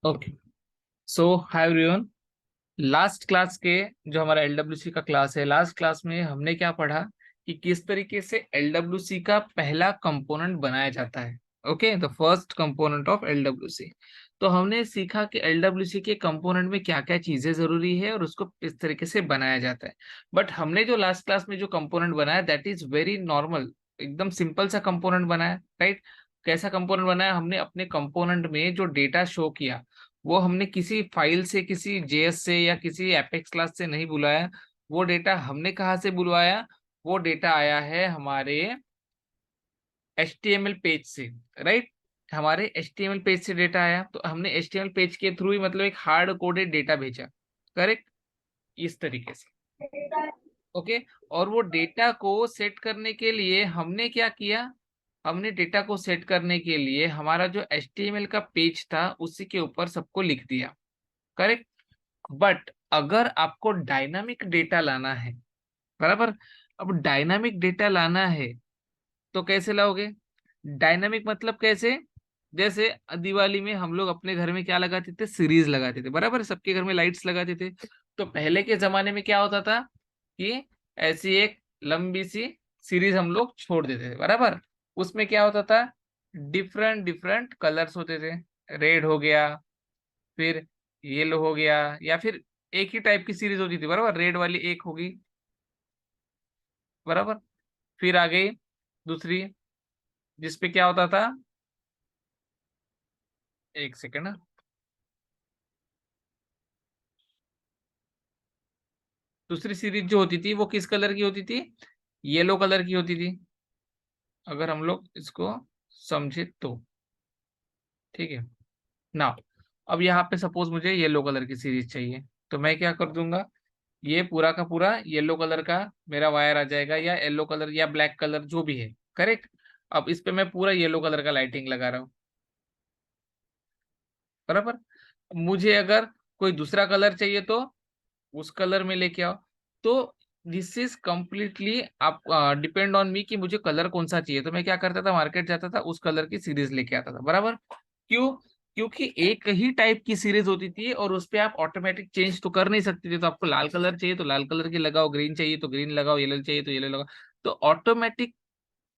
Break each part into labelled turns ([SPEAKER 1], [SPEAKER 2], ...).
[SPEAKER 1] Okay. सो hi everyone. Last class के जो हमारा एलडब्ल्यूसी का क्लास है, लास्ट क्लास में हमने क्या पढ़ा कि किस तरीके से एलडब्ल्यूसी का पहला कंपोनेंट बनाया जाता है। Okay, the first component of LWC. तो हमने सीखा कि एलडब्ल्यूसी के कंपोनेंट में क्या क्या चीजें जरूरी है और उसको किस तरीके से बनाया जाता है। बट हमने जो लास्ट क्लास में जो कंपोनेंट बनाया दैट इज वेरी नॉर्मल, एकदम सिंपल सा कंपोनेंट बनाया, राइट। कैसा कंपोनेंट बनाया? हमने अपने कंपोनेंट में जो डेटा शो किया वो हमने किसी फाइल से, किसी जेएस से या किसी एपेक्स क्लास से नहीं बुलाया। वो डेटा हमने कहाँ से बुलवाया? वो डेटा आया है हमारे HTML पेज से, राइट। हमारे HTML पेज से डेटा आया, तो हमने HTML पेज के थ्रू ही मतलब एक हार्ड कोडेड डेटा भेजा, करेक्ट, इस तरीके से। ओके। और वो डेटा को सेट करने के लिए हमने क्या किया? हमने डेटा को सेट करने के लिए हमारा जो HTML का पेज था उसी के ऊपर सबको लिख दिया, करेक्ट। बट अगर आपको डायनामिक डेटा लाना है, बराबर, अब डायनामिक डेटा लाना है तो कैसे लाओगे? डायनामिक मतलब कैसे? जैसे दिवाली में हम लोग अपने घर में क्या लगाते थे? सीरीज लगाते थे, बराबर, सबके घर में लाइट्स लगाते थे। तो पहले के जमाने में क्या होता था कि ऐसी एक लंबी सी सीरीज हम लोग छोड़ देते थे, बराबर। उसमें क्या होता था? डिफरेंट डिफरेंट कलर्स होते थे। रेड हो गया, फिर येलो हो गया, या फिर एक ही टाइप की सीरीज होती थी, बराबर, रेड वाली एक होगी, बराबर। फिर आ गई दूसरी, जिसपे क्या होता था, एक सेकेंड ना, दूसरी सीरीज जो होती थी वो किस कलर की होती थी? येलो कलर की होती थी, अगर हम लोग इसको समझे तो। ठीक है ना। अब यहाँ पे सपोज मुझे येलो कलर की सीरीज चाहिए, तो मैं क्या कर दूंगा? ये पूरा का पूरा येलो कलर का मेरा वायर आ जाएगा, या येलो कलर या ब्लैक कलर जो भी है, करेक्ट। अब इस पे मैं पूरा येलो कलर का लाइटिंग लगा रहा हूँ, बराबर। मुझे अगर कोई दूसरा कलर चाहिए तो उस कलर में लेके आओ। तो दिस इज कंप्लीटली आप डिपेंड ऑन मी कि मुझे कलर कौन सा चाहिए। तो मैं क्या करता था, मार्केट जाता था, उस कलर की सीरीज लेके आता था, बराबर। क्यों? क्योंकि एक ही टाइप की सीरीज होती थी और उस पे आप ऑटोमेटिक चेंज तो कर नहीं सकते थे। तो आपको लाल कलर चाहिए तो लाल कलर की लगाओ, ग्रीन चाहिए तो ग्रीन लगाओ, येलो चाहिए तो येलो लगाओ। तो ऑटोमेटिक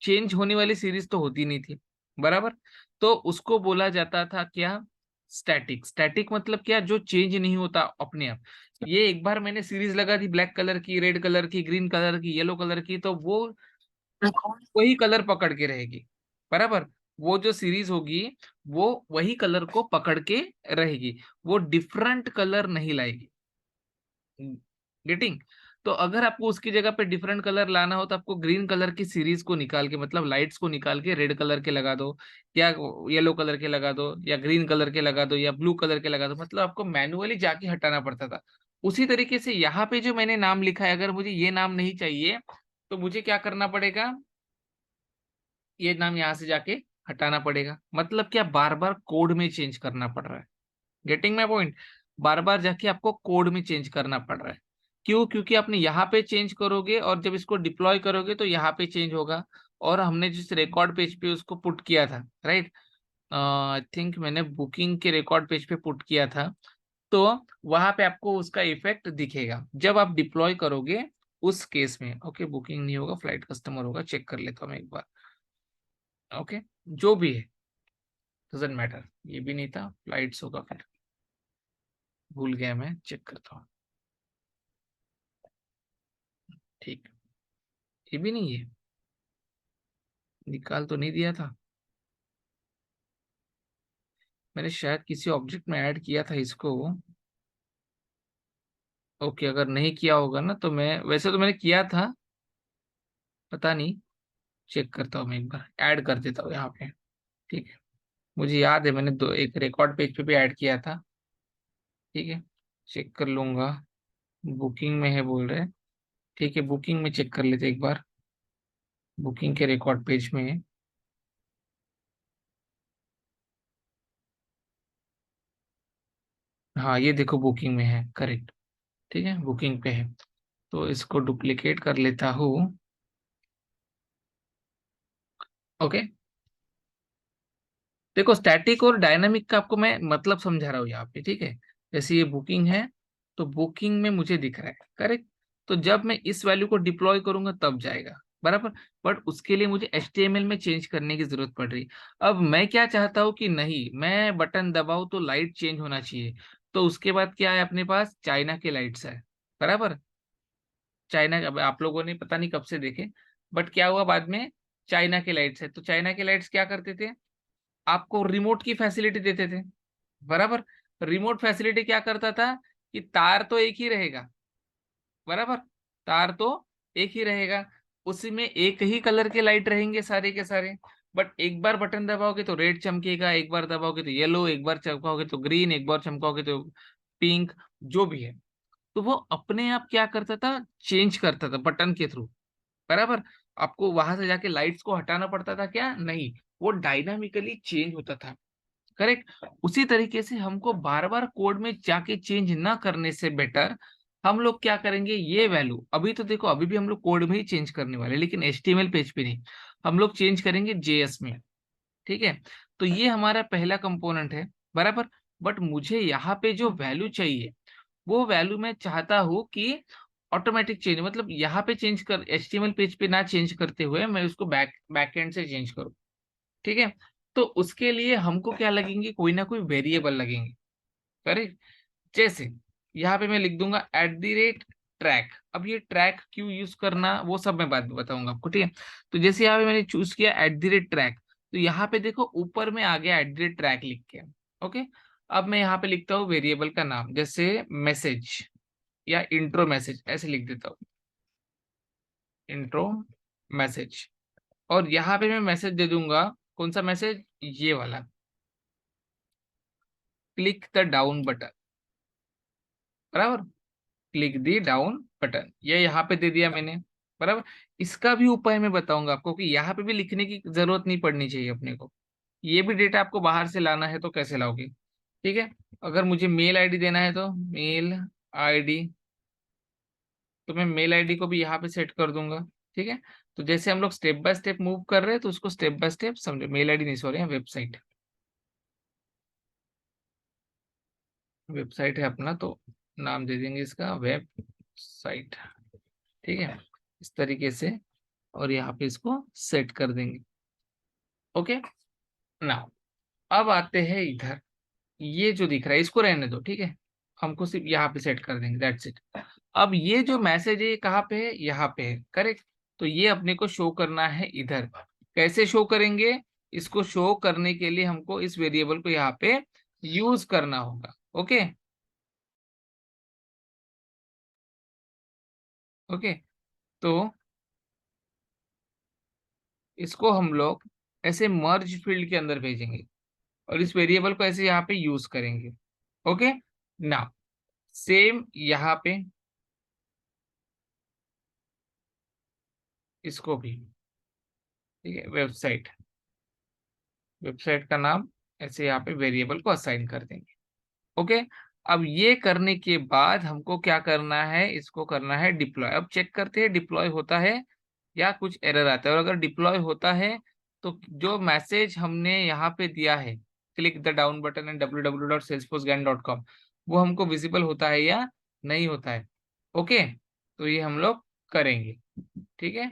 [SPEAKER 1] चेंज होने वाली सीरीज तो होती नहीं थी, बराबर। तो उसको बोला जाता था क्या? स्टैटिक। स्टैटिक मतलब क्या? जो चेंज नहीं होता अपने आप। ये एक बार मैंने सीरीज लगा दी ब्लैक कलर की, रेड कलर की, ग्रीन कलर की, येलो कलर की, तो वो वही कलर पकड़ के रहेगी, बराबर। वो जो सीरीज होगी वो वही कलर को पकड़ के रहेगी, वो डिफरेंट कलर नहीं लाएगी। गेटिंग? तो अगर आपको उसकी जगह पे डिफरेंट कलर लाना हो तो आपको ग्रीन कलर की सीरीज को निकाल के, मतलब लाइट्स को निकाल के रेड कलर के लगा दो, या येलो कलर के लगा दो, या ग्रीन कलर के लगा दो, या ब्लू कलर के लगा दो, मतलब आपको मैनुअली जाके हटाना पड़ता था। उसी तरीके से यहाँ पे जो मैंने नाम लिखा है, अगर मुझे ये नाम नहीं चाहिए तो मुझे क्या करना पड़ेगा? ये नाम यहाँ से जाके हटाना पड़ेगा। मतलब क्या? बार बार कोड में चेंज करना पड़ रहा है। Getting my point? बार बार जाके आपको कोड में चेंज करना पड़ रहा है। क्यों? क्योंकि आपने यहाँ पे चेंज करोगे और जब इसको डिप्लॉय करोगे तो यहाँ पे चेंज होगा। और हमने जिस रिकॉर्ड पेज पे उसको पुट किया था, राइट, आई थिंक मैंने बुकिंग के रिकॉर्ड पेज पे पुट किया था, तो वहां पे आपको उसका इफेक्ट दिखेगा जब आप डिप्लॉय करोगे उस केस में। ओके, बुकिंग नहीं होगा, फ्लाइट कस्टमर होगा, चेक कर लेता हूँ मैं एक बार। ओके, जो भी है, डजेंट मैटर, ये भी नहीं था, फ्लाइट्स होगा, फिर भूल गया, मैं चेक करता हूँ। ठीक, ये भी नहीं है, निकाल तो नहीं दिया था मैंने, शायद किसी ऑब्जेक्ट में ऐड किया था इसको। ओके, अगर नहीं किया होगा ना तो मैं, वैसे तो मैंने किया था, पता नहीं, चेक करता हूँ मैं एक बार, ऐड कर देता हूँ यहाँ पे। ठीक है, मुझे याद है मैंने दो एक रिकॉर्ड पेज पे भी ऐड किया था। ठीक है, चेक कर लूंगा। बुकिंग में है बोल रहे हैं। ठीक है, बुकिंग में चेक कर लेते एक बार, बुकिंग के रिकॉर्ड पेज में है। हाँ, ये देखो बुकिंग में है, करेक्ट। ठीक है, बुकिंग पे है, तो इसको डुप्लीकेट कर लेता हूँ। ओके, देखो स्टैटिक और डायनामिक का आपको मैं मतलब समझा रहा हूँ यहाँ पे, ठीक है। जैसे ये बुकिंग है, तो बुकिंग में मुझे दिख रहा है, करेक्ट। तो जब मैं इस वैल्यू को डिप्लॉय करूंगा तब जाएगा, बराबर। बट उसके लिए मुझे HTML में चेंज करने की जरूरत पड़ रही। अब मैं क्या चाहता हूँ कि नहीं, मैं बटन दबाऊं तो लाइट चेंज होना चाहिए। तो उसके बाद क्या है, अपने पास चाइना के लाइट्स है, बराबर। चाइना, अब आप लोगों ने पता नहीं कब से देखे, बट क्या हुआ बाद में, चाइना के लाइट्स है। तो चाइना के लाइट्स क्या करते थे, आपको रिमोट की फैसिलिटी देते थे, बराबर। रिमोट फैसिलिटी क्या करता था कि तार तो एक ही रहेगा, बराबर। तार तो एक ही रहेगा, उसी में एक ही कलर के लाइट रहेंगे सारे के सारे। बट एक बार बटन दबाओगे तो रेड चमकेगा, एक बार दबाओगे तो येलो, एक बार चमकाओगे तो ग्रीन, एक बार चमकाओगे तो पिंक, जो भी है। तो वो अपने आप क्या करता था, चेंज करता था बटन के थ्रू, बराबर। आपको वहां से जाके लाइट्स को हटाना पड़ता था क्या, नहीं, वो डायनामिकली चेंज होता था, करेक्ट। उसी तरीके से हमको बार बार कोड में जाके चेंज ना करने से बेटर, हम लोग क्या करेंगे, ये वैल्यू अभी तो देखो, अभी भी हम लोग कोड में ही चेंज करने वाले हैं, लेकिन HTML पेज पे नहीं, हम लोग चेंज करेंगे JS में, ठीक है। तो ये हमारा पहला कंपोनेंट है, बराबर। बट मुझे यहाँ पे जो वैल्यू चाहिए, वो वैल्यू मैं चाहता हूँ कि ऑटोमेटिक चेंज, मतलब यहाँ पे चेंज कर, HTML पेज पे ना चेंज करते हुए मैं उसको बैकएंड से चेंज करूँ, ठीक है। तो उसके लिए हमको क्या लगेंगे, कोई ना कोई वेरिएबल लगेंगे, करेक्ट। जैसे यहाँ पे मैं लिख दूंगा @ट्रैक। अब ये ट्रैक क्यों यूज करना, वो सब मैं बाद में बताऊंगा आपको, ठीक है। तो जैसे यहाँ पे मैंने चूज किया @ट्रैक, तो यहाँ पे देखो ऊपर में आ गया @ट्रैक लिख के, ओके। अब मैं यहाँ पे लिखता हूँ वेरिएबल का नाम, जैसे मैसेज या इंट्रो मैसेज, ऐसे लिख देता हूँ, इंट्रो मैसेज। और यहाँ पे मैं मैसेज दे दूंगा, कौन सा मैसेज, ये वाला, क्लिक द डाउन बटन, बराबर। क्लिक दी डाउन बटन, ये यहाँ पे दे दिया मैंने, बराबर। इसका भी उपाय मैं बताऊंगा आपको कि यहाँ पे भी लिखने की जरूरत नहीं पड़नी चाहिए अपने को। ये भी डेटा आपको बाहर से लाना है तो कैसे लाओगे, ठीक है। अगर मुझे मेल आईडी देना है तो मेल आईडी, तो मैं मेल आईडी को भी यहाँ पे सेट कर दूंगा, ठीक है। तो जैसे हम लोग स्टेप बाय स्टेप मूव कर रहे हैं, तो उसको स्टेप बाय स्टेप समझो। मेल आईडी नहीं, सॉरी, वेबसाइट, वेबसाइट है अपना, तो नाम दे देंगे इसका वेब साइट, ठीक है, इस तरीके से। और यहाँ पे इसको सेट कर देंगे, ओके। नाउ अब आते हैं इधर, ये जो दिख रहा है इसको रहने दो, ठीक है। हमको सिर्फ यहाँ पे सेट कर देंगे, दैट्स इट। अब ये जो मैसेज है ये कहाँ पे है, यहाँ पे है, करेक्ट। तो ये अपने को शो करना है इधर। कैसे शो करेंगे, इसको शो करने के लिए हमको इस वेरिएबल को यहाँ पे यूज करना होगा, ओके। ओके, तो इसको हम लोग ऐसे मर्ज फील्ड के अंदर भेजेंगे, और इस वेरिएबल को ऐसे यहाँ पे यूज करेंगे, ओके। नाउ सेम यहाँ पे इसको भी, ठीक है, वेबसाइट, वेबसाइट का नाम ऐसे यहाँ पे वेरिएबल को असाइन कर देंगे, ओके। अब ये करने के बाद हमको क्या करना है, इसको करना है डिप्लॉय। अब चेक करते हैं डिप्लॉय होता है या कुछ एरर आता है। और अगर डिप्लॉय होता है तो जो मैसेज हमने यहाँ पे दिया है, click the down button and www.salesforcegan.com, वो हमको विजिबल होता है या नहीं होता है, ओके। तो ये हम लोग करेंगे, ठीक है।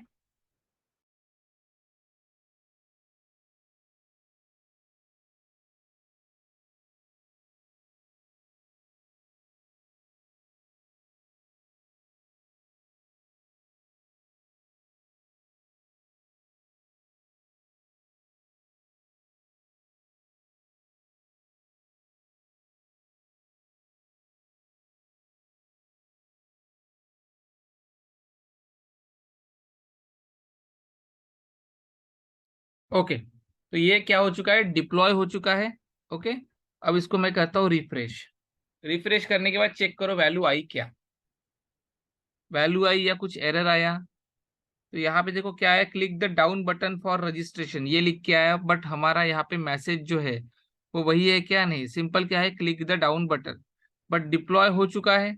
[SPEAKER 1] ओके, तो ये क्या हो चुका है, डिप्लॉय हो चुका है, ओके। अब इसको मैं कहता हूँ रिफ्रेश। रिफ्रेश करने के बाद चेक करो वैल्यू आई क्या, वैल्यू आई या कुछ एरर आया। तो यहाँ पे देखो क्या है, click the down button for registration, ये लिख के आया। बट हमारा यहाँ पे मैसेज जो है वो वही है क्या, नहीं, सिंपल क्या है, click the down button. But deploy हो चुका है,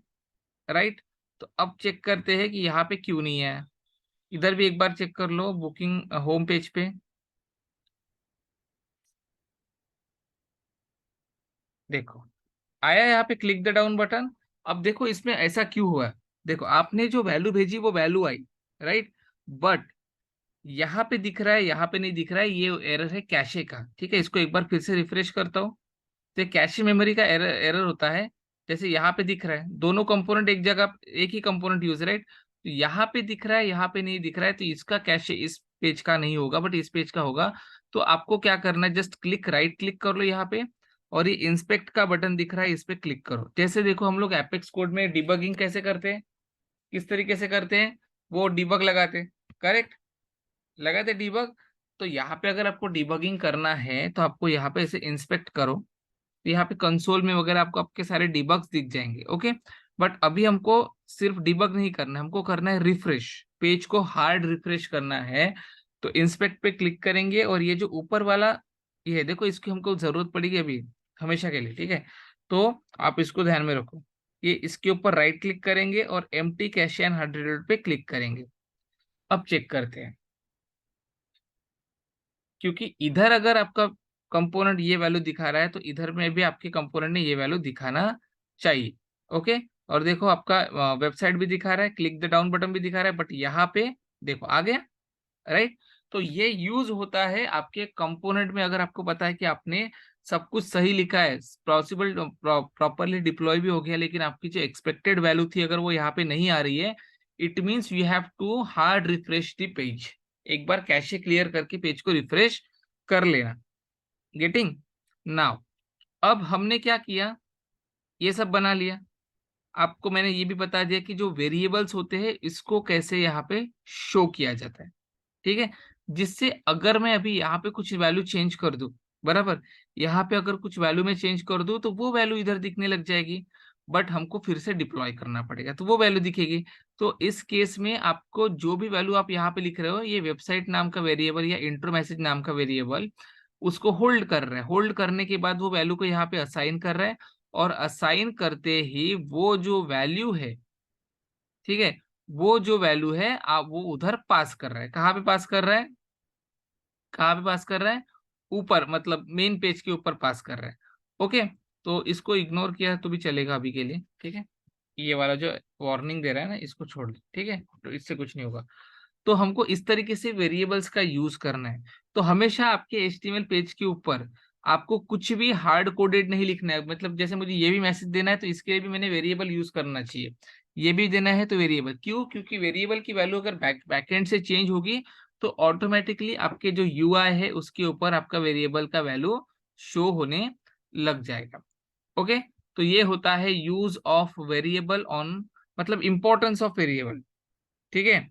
[SPEAKER 1] राइट। तो अब चेक करते हैं कि यहाँ पे क्यों नहीं आया। इधर भी एक बार चेक कर लो, बुकिंग होम पेज पे, देखो आया यहाँ पे क्लिक द डाउन बटन। अब देखो इसमें ऐसा क्यों हुआ है, देखो आपने जो वैल्यू भेजी वो वैल्यू आई, राइट, बट यहाँ पे दिख रहा है, यहाँ पे नहीं दिख रहा है, ये एरर है कैशे का। ठीक है, इसको एक बार फिर से रिफ्रेश करता हूँ। तो ये कैशे मेमोरी का एरर एरर होता है। जैसे यहाँ पे दिख रहा है दोनों कंपोनेंट एक जगह, एक ही कंपोनेंट यूज, राइट, तो यहाँ पे दिख रहा है, यहाँ पे नहीं दिख रहा है, तो इसका कैशे इस पेज का नहीं होगा बट इस पेज का होगा। तो आपको क्या करना है, जस्ट क्लिक, राइट क्लिक कर लो यहाँ पे, और ये इंस्पेक्ट का बटन दिख रहा है, इस पे क्लिक करो। जैसे देखो हम लोग एपेक्स कोड में डिबगिंग कैसे करते हैं, किस तरीके से करते हैं, वो डिबग लगाते हैं, करेक्ट, लगाते डिबग। तो यहाँ पे अगर आपको डिबगिंग करना है तो आपको यहाँ पे ऐसे इंस्पेक्ट करो, तो यहाँ पे कंसोल में वगैरह आपको आपके सारे डिबग्स दिख जाएंगे, ओके। बट अभी हमको सिर्फ डिबग नहीं करना है, हमको करना है रिफ्रेश, पेज को हार्ड रिफ्रेश करना है। तो इंस्पेक्ट पे क्लिक करेंगे, और ये जो ऊपर वाला ये है देखो, इसकी हमको जरूरत पड़ेगी अभी हमेशा के लिए, ठीक है। तो आप इसको ध्यान में रखो, ये इसके ऊपर राइट क्लिक करेंगे और empty cache and hard reload पे क्लिक करेंगे। अब चेक करते हैं, क्योंकि इधर अगर आपका कंपोनेंट ये वैल्यू दिखा रहा है तो इधर में भी आपके कंपोनेंट ने ये वैल्यू दिखाना चाहिए, ओके। और देखो आपका वेबसाइट भी दिखा रहा है, क्लिक द डाउन बटन भी दिखा रहा है, बट यहाँ पे देखो आ गया, राइट। तो ये यूज होता है आपके कंपोनेंट में, अगर आपको पता है कि आपने सब कुछ सही लिखा है, पॉसिबल प्रॉपरली डिप्लॉय भी हो गया, लेकिन आपकी जो एक्सपेक्टेड वैल्यू थी अगर वो यहाँ पे नहीं आ रही है, it means you have to hard refresh the page. एक बार कैशे क्लियर करके पेज को रिफ्रेश कर लेना। Getting now. अब हमने क्या किया, ये सब बना लिया, आपको मैंने ये भी बता दिया कि जो वेरिएबल्स होते हैं इसको कैसे यहाँ पे शो किया जाता है, ठीक है। जिससे अगर मैं अभी यहाँ पे कुछ वैल्यू चेंज कर दूं, बराबर, यहाँ पे अगर कुछ वैल्यू में चेंज कर दूं तो वो वैल्यू इधर दिखने लग जाएगी, बट हमको फिर से डिप्लॉय करना पड़ेगा तो वो वैल्यू दिखेगी। तो इस केस में आपको जो भी वैल्यू आप यहाँ पे लिख रहे हो, ये वेबसाइट नाम का वेरिएबल या इंट्रो मैसेज नाम का वेरिएबल उसको होल्ड कर रहा है, होल्ड करने के बाद वो वैल्यू को यहाँ पे असाइन कर रहा है, और असाइन करते ही वो जो वैल्यू है, ठीक है, वो जो वैल्यू है आप वो उधर पास कर रहा है। कहाँ पे पास कर रहा है, कहाँ पे पास कर रहा है, ऊपर, मतलब मेन पेज के ऊपर पास कर रहा है, ओके। तो इसको इग्नोर किया तो भी चलेगा अभी के लिए, ठीक है। ये वाला जो वार्निंग दे रहा है ना, इसको छोड़ दे, ठीक है, तो इससे कुछ नहीं होगा। तो हमको इस तरीके से वेरिएबल्स का यूज करना है। तो हमेशा आपके HTML पेज के ऊपर आपको कुछ भी हार्ड कोडेड नहीं लिखना है, मतलब जैसे मुझे ये भी मैसेज देना है तो इसके लिए भी मैंने वेरिएबल यूज करना चाहिए, ये भी देना है तो वेरिएबल, क्यों, क्योंकि वेरिएबल की वैल्यू अगर बैकएंड से चेंज होगी तो ऑटोमेटिकली आपके जो UI है उसके ऊपर आपका वेरिएबल का वैल्यू शो होने लग जाएगा, ओके। तो ये होता है यूज ऑफ वेरिएबल ऑन, मतलब इंपॉर्टेंस ऑफ वेरिएबल, ठीक है।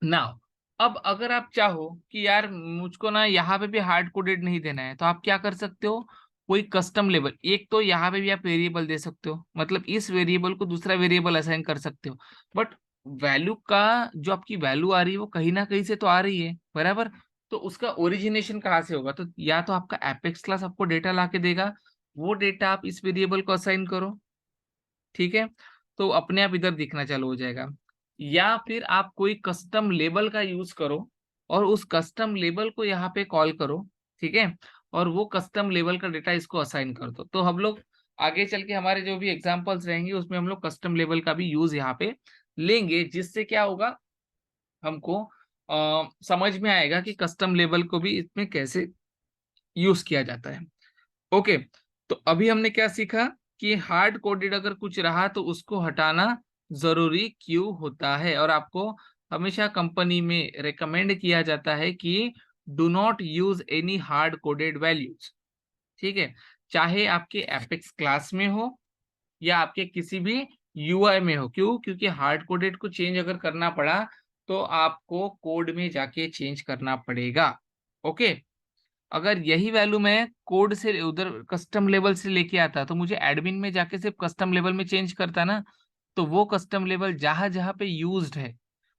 [SPEAKER 1] नाउ, अब अगर आप चाहो कि यार मुझको ना यहाँ पे भी हार्ड कोडेड नहीं देना है, तो आप क्या कर सकते हो, कोई कस्टम लेबल, एक तो यहाँ पे भी आप वेरिएबल दे सकते हो, मतलब इस वेरिएबल को दूसरा वेरिएबल असाइन कर सकते हो, बट वैल्यू का जो आपकी वैल्यू आ रही है वो कहीं ना कहीं से तो आ रही है, बराबर। तो उसका ओरिजिनेशन कहाँ से होगा, तो या तो आपका एपेक्स क्लास आपको डेटा ला के देगा, वो डेटा आप इस वेरिएबल को असाइन करो, ठीक है, तो अपने आप इधर दिखना चालू हो जाएगा। या फिर आप कोई कस्टम लेबल का यूज करो और उस कस्टम लेबल को यहाँ पे कॉल करो, ठीक है, और वो कस्टम लेबल का डेटा इसको असाइन कर दो। तो हम लोग आगे चल के हमारे जो भी एग्जांपल्स रहेंगे उसमें हम लोग कस्टम लेबल का भी यूज यहाँ पे लेंगे, जिससे क्या होगा, हमको समझ में आएगा कि कस्टम लेबल को भी इसमें कैसे यूज किया जाता है, ओके। तो अभी हमने क्या सीखा कि हार्ड कोडेड अगर कुछ रहा तो उसको हटाना जरूरी क्यों होता है, और आपको हमेशा कंपनी में रेकमेंड किया जाता है कि do not use any hard coded values, ठीक है, चाहे आपके एपेक्स क्लास में हो या आपके किसी भी UI में हो। क्यों, क्योंकि हार्ड कोडेड को चेंज अगर करना पड़ा तो आपको कोड में जाके चेंज करना पड़ेगा, ओके। अगर यही वैल्यू मैं कोड से उधर कस्टम लेवल से लेके आता तो मुझे एडमिन में जाके सिर्फ कस्टम लेवल में चेंज करता ना, तो वो कस्टम लेवल जहां जहां पे यूज्ड है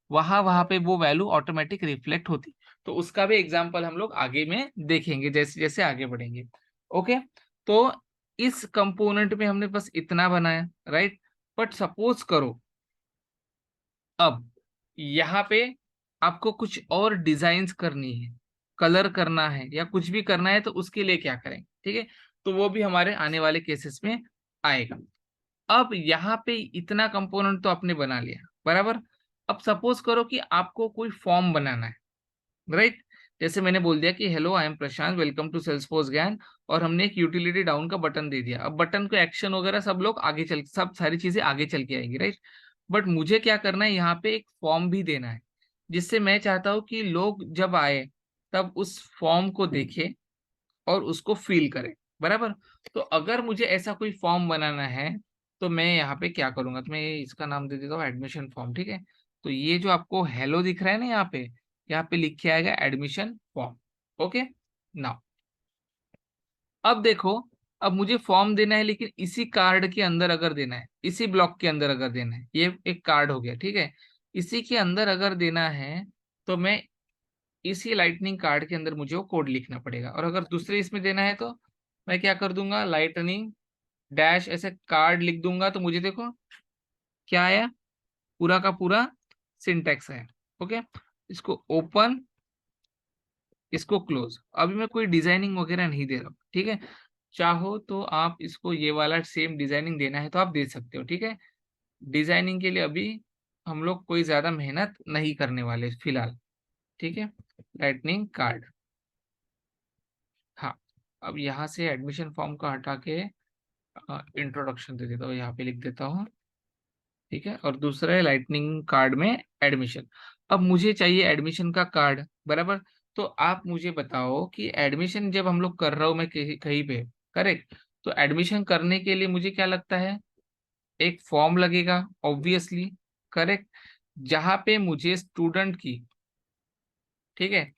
[SPEAKER 1] वहां वहां पे वो वैल्यू ऑटोमेटिक रिफ्लेक्ट होती। तो उसका भी एग्जांपल हम लोग आगे में देखेंगे जैसे जैसे आगे बढ़ेंगे, ओके। तो इस कंपोनेंट में हमने बस इतना बनाया, राइट, बट सपोज करो अब यहाँ पे आपको कुछ और डिजाइन्स करनी है, कलर करना है या कुछ भी करना है तो उसके लिए क्या करें, ठीक है। तो वो भी हमारे आने वाले केसेस में आएगा। अब यहाँ पे इतना कंपोनेंट तो आपने बना लिया, बराबर। अब सपोज करो कि आपको कोई फॉर्म बनाना है, राइट। जैसे मैंने बोल दिया कि hello I am Prashant, welcome to Salesforce Gyan, और हमने एक यूटिलिटी डाउन का बटन दे दिया। अब बटन को एक्शन वगैरह सब लोग आगे चल, सब सारी चीजें आगे चल के आएंगी, राइट। बट मुझे क्या करना है, यहाँ पे एक फॉर्म भी देना है, जिससे मैं चाहता हूँ कि लोग जब आए तब उस फॉर्म को देखे और उसको फील करें, बराबर। तो अगर मुझे ऐसा कोई फॉर्म बनाना है तो मैं यहाँ पे क्या करूंगा, तो मैं इसका नाम दे देता हूँ एडमिशन फॉर्म, ठीक है। तो ये जो आपको हेलो दिख रहा है ना यहाँ पे लिख के आएगा एडमिशन फॉर्म। ओके। नाउ अब देखो, अब मुझे फॉर्म देना है, लेकिन इसी कार्ड के अंदर अगर देना है, इसी ब्लॉक के अंदर अगर देना है, ये एक कार्ड हो गया, ठीक है। इसी के अंदर अगर देना है तो मैं इसी लाइटनिंग कार्ड के अंदर मुझे वो कोड लिखना पड़ेगा। और अगर दूसरे इसमें देना है तो मैं क्या कर दूंगा, लाइटनिंग डैश ऐसे कार्ड लिख दूंगा, तो मुझे देखो क्या आया, पूरा का पूरा सिंटेक्स है। ओके। इसको ओपन, इसको क्लोज। अभी मैं कोई डिजाइनिंग वगैरह नहीं दे रहा हूँ, ठीक है। चाहो तो आप इसको ये वाला सेम डिजाइनिंग देना है तो आप दे सकते हो, ठीक है। डिजाइनिंग के लिए अभी हम लोग कोई ज्यादा मेहनत नहीं करने वाले फिलहाल, ठीक है। लाइटनिंग कार्ड, हाँ। अब यहाँ से एडमिशन फॉर्म का हटा के इंट्रोडक्शन दे देता हूँ, यहाँ पे लिख देता हूँ, ठीक है। और दूसरा है लाइटनिंग कार्ड में एडमिशन। अब मुझे चाहिए एडमिशन का कार्ड, बराबर। तो आप मुझे बताओ कि एडमिशन जब हम लोग कर रहा हूँ मैं कहीं कहीं पे, करेक्ट। तो एडमिशन करने के लिए मुझे क्या लगता है, एक फॉर्म लगेगा ऑब्वियसली, करेक्ट। जहाँ पे मुझे स्टूडेंट की, ठीक है,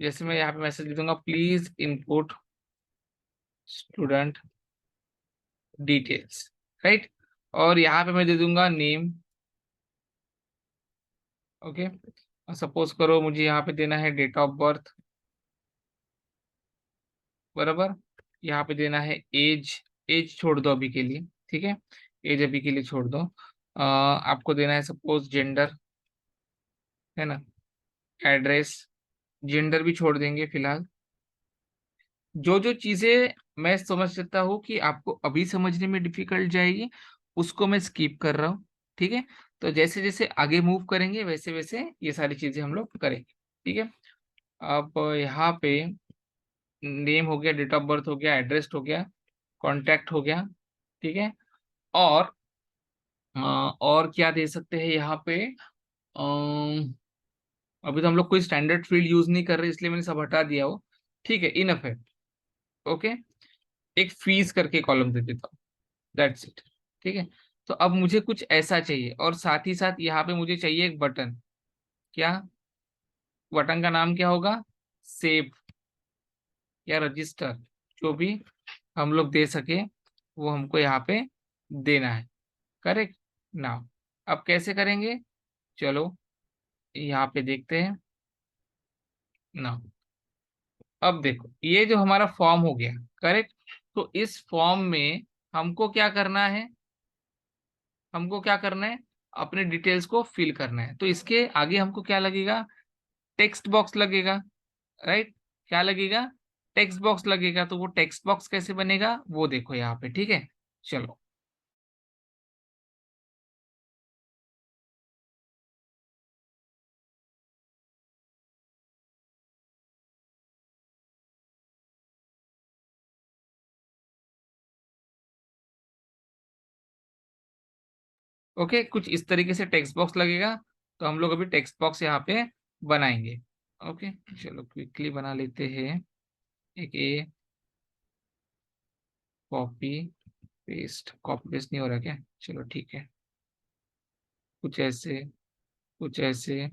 [SPEAKER 1] जैसे मैं यहाँ पे मैसेज दे दूंगा please input student details, right. और यहाँ पे मैं दे दूंगा नेम। ओके। सपोज करो मुझे यहाँ पे देना है डेट ऑफ बर्थ, बराबर। यहाँ पे देना है एज, एज छोड़ दो अभी के लिए, ठीक है। एज अभी के लिए छोड़ दो। आपको देना है सपोज जेंडर, है ना। एड्रेस, जेंडर भी छोड़ देंगे फिलहाल। जो जो चीजें मैं समझ सकता हूँ कि आपको अभी समझने में डिफिकल्ट जाएगी, उसको मैं स्किप कर रहा हूँ, ठीक है। तो जैसे जैसे आगे मूव करेंगे वैसे वैसे ये सारी चीजें हम लोग करेंगे, ठीक है। अब यहाँ पे नेम हो गया, डेट ऑफ बर्थ हो गया, एड्रेस हो गया, कॉन्टैक्ट हो गया, ठीक है। और और क्या दे सकते हैं यहाँ पे, अभी तो हम लोग कोई स्टैंडर्ड फील्ड यूज नहीं कर रहे इसलिए मैंने सब हटा दिया हो, ठीक है, इनफ है। ओके। एक फीस करके कॉलम दे देता हूँ, दैट्स इट, ठीक है। तो अब मुझे कुछ ऐसा चाहिए, और साथ ही साथ यहाँ पे मुझे चाहिए एक बटन। क्या, बटन का नाम क्या होगा, सेव या रजिस्टर, जो भी हम लोग दे सके वो हमको यहाँ पे देना है, करेक्ट। नाउ अब कैसे करेंगे, चलो यहाँ पे देखते हैं। नाउ अब देखो ये जो हमारा फॉर्म हो गया, करेक्ट। तो इस फॉर्म में हमको क्या करना है, हमको क्या करना है, अपने डिटेल्स को फिल करना है। तो इसके आगे हमको क्या लगेगा, टेक्स्ट बॉक्स लगेगा, राइट। क्या लगेगा, टेक्स्ट बॉक्स लगेगा। तो वो टेक्स्ट बॉक्स कैसे बनेगा वो देखो यहाँ पे, ठीक है। चलो, ओके, कुछ इस तरीके से टेक्स्ट बॉक्स लगेगा। तो हम लोग अभी टेक्स्ट बॉक्स यहाँ पे बनाएंगे। ओके, चलो क्विकली बना लेते हैं। एक ए, कॉपी पेस्ट, कॉपी पेस्ट नहीं हो रहा क्या, चलो ठीक है। कुछ ऐसे, कुछ ऐसे,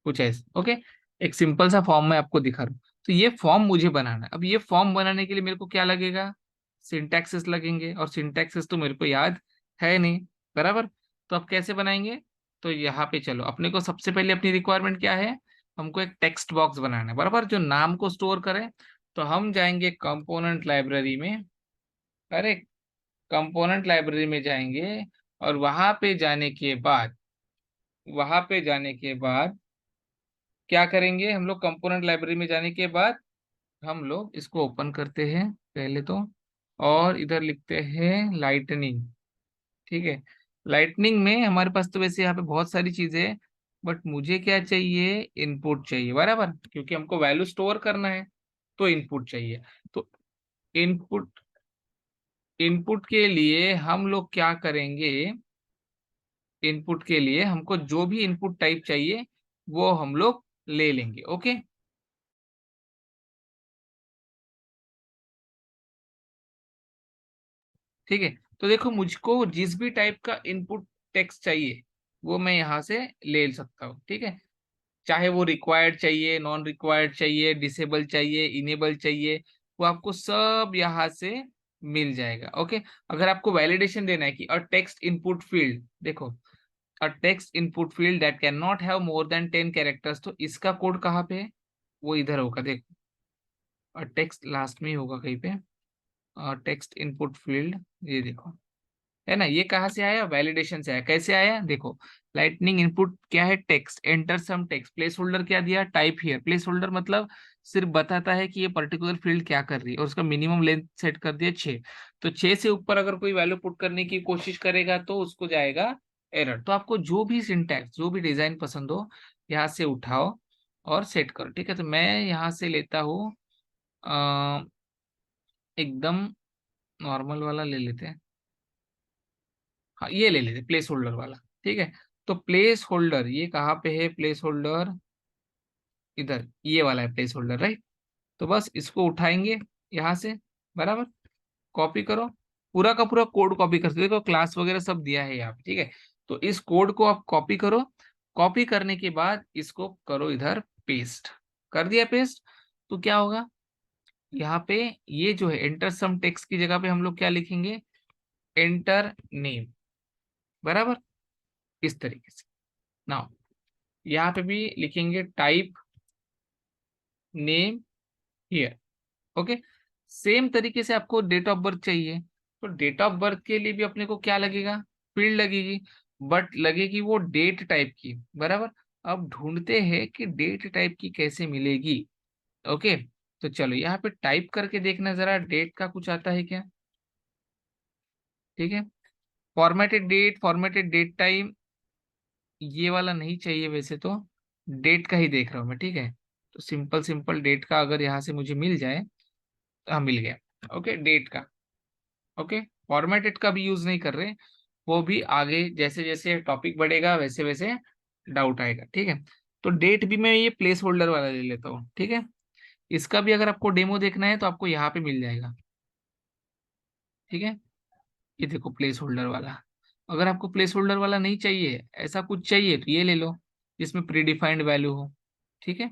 [SPEAKER 1] कुछ ऐसे, ओके। एक सिंपल सा फॉर्म मैं आपको दिखा रहा हूँ। तो ये फॉर्म मुझे बनाना है। अब ये फॉर्म बनाने के लिए मेरे को क्या लगेगा, सिंटैक्सेस लगेंगे, और सिंटैक्सेस तो मेरे को याद है नहीं, बराबर। तो अब कैसे बनाएंगे, तो यहाँ पे चलो, अपने को सबसे पहले अपनी रिक्वायरमेंट क्या है, हमको एक टेक्स्ट बॉक्स बनाना है, बराबर, जो नाम को स्टोर करे। तो हम जाएंगे कंपोनेंट लाइब्रेरी में, करेक्ट। कंपोनेंट लाइब्रेरी में जाएंगे, और वहां पे जाने के बाद, वहां पे जाने के बाद क्या करेंगे हम लोग, कंपोनेंट लाइब्रेरी में जाने के बाद हम लोग इसको ओपन करते हैं पहले तो, और इधर लिखते हैं लाइटनिंग। ठीक है, लाइटनिंग में हमारे पास तो वैसे यहाँ पे बहुत सारी चीजें हैं, बट मुझे क्या चाहिए, इनपुट चाहिए बराबर, क्योंकि हमको वैल्यू स्टोर करना है तो इनपुट चाहिए। तो इनपुट इनपुट के लिए हम लोग क्या करेंगे, इनपुट के लिए हमको जो भी इनपुट टाइप चाहिए वो हम लोग ले लेंगे। ओके, ठीक है। तो देखो, मुझको जिस भी टाइप का इनपुट टेक्स्ट चाहिए वो मैं यहाँ से ले सकता हूँ। ठीक है, चाहे वो रिक्वायर्ड चाहिए, नॉन रिक्वायर्ड चाहिए, डिसेबल चाहिए, इनेबल चाहिए, वो आपको सब यहाँ से मिल जाएगा। ओके, अगर आपको वैलिडेशन देना है कि अ टेक्स्ट इनपुट फील्ड, देखो, a text input field that can not have more than 10 characters, तो इसका कोड कहाँ पे है, वो इधर होगा। देखो, और टेक्स्ट लास्ट में ही होगा कहीं पे, टेक्स्ट इनपुट फील्ड, ये देखो, है ना। ये कहाँ से आया, वैलिडेशन से आया। कैसे आया, देखो, लाइटनिंग इनपुट क्या है, text, enter some text, placeholder क्या दिया, टाइप हियर। प्लेस होल्डर मतलब सिर्फ बताता है कि ये पर्टिकुलर फील्ड क्या कर रही है, और उसका मिनिमम लेंथ सेट कर दिया 6। तो 6 से ऊपर अगर कोई वैल्यू पुट करने की कोशिश करेगा तो उसको जाएगा एरर। तो आपको जो भी सिंटैक्स, जो भी डिजाइन पसंद हो, यहाँ से उठाओ और सेट करो। ठीक है, तो मैं यहाँ से लेता हूँ एकदम नॉर्मल वाला ले लेते हैं। हाँ, ये ले लेते प्लेस होल्डर वाला। ठीक है, तो प्लेस होल्डर ये कहाँ पे है, प्लेस होल्डर इधर, ये वाला है प्लेस होल्डर, राइट। तो बस इसको उठाएंगे यहाँ से, बराबर, कॉपी करो, पूरा का पूरा कोड कॉपी कर सकते हो। देखो, क्लास वगैरह सब दिया है यहाँ पे। ठीक है, तो इस कोड को आप कॉपी करो। कॉपी करने के बाद इसको करो इधर पेस्ट, कर दिया पेस्ट। तो क्या होगा, यहाँ पे ये जो है एंटर सम टेक्स्ट की जगह पे हम लोग क्या लिखेंगे, एंटर नेम, बराबर, इस तरीके से। नाउ यहाँ पे भी लिखेंगे type name here. Okay, same तरीके से आपको डेट ऑफ बर्थ चाहिए, तो डेट ऑफ बर्थ के लिए भी अपने को क्या लगेगा, फील्ड लगेगी, बट लगेगी वो डेट टाइप की, बराबर। अब ढूंढते हैं कि डेट टाइप की कैसे मिलेगी। ओके, तो चलो यहाँ पे टाइप करके देखना जरा, डेट का कुछ आता है क्या। ठीक है, फॉर्मेटेड डेट टाइम, ये वाला नहीं चाहिए वैसे तो, डेट का ही देख रहा हूँ मैं। ठीक है, तो सिंपल सिंपल डेट का अगर यहाँ से मुझे मिल जाए, हाँ मिल गया। ओके, डेट का। ओके, फॉर्मेटेड का भी यूज नहीं कर रहे, वो भी आगे जैसे जैसे टॉपिक बढ़ेगा वैसे वैसे डाउट आएगा। ठीक है, तो डेट भी मैं ये प्लेस होल्डर वाला ले लेता हूँ। ठीक है, इसका भी अगर आपको डेमो देखना है तो आपको यहाँ पे मिल जाएगा। ठीक है, ये देखो प्लेस होल्डर वाला। अगर आपको प्लेस होल्डर वाला नहीं चाहिए, ऐसा कुछ चाहिए, तो ये ले लो जिसमें प्री डिफाइंड वैल्यू हो। ठीक है,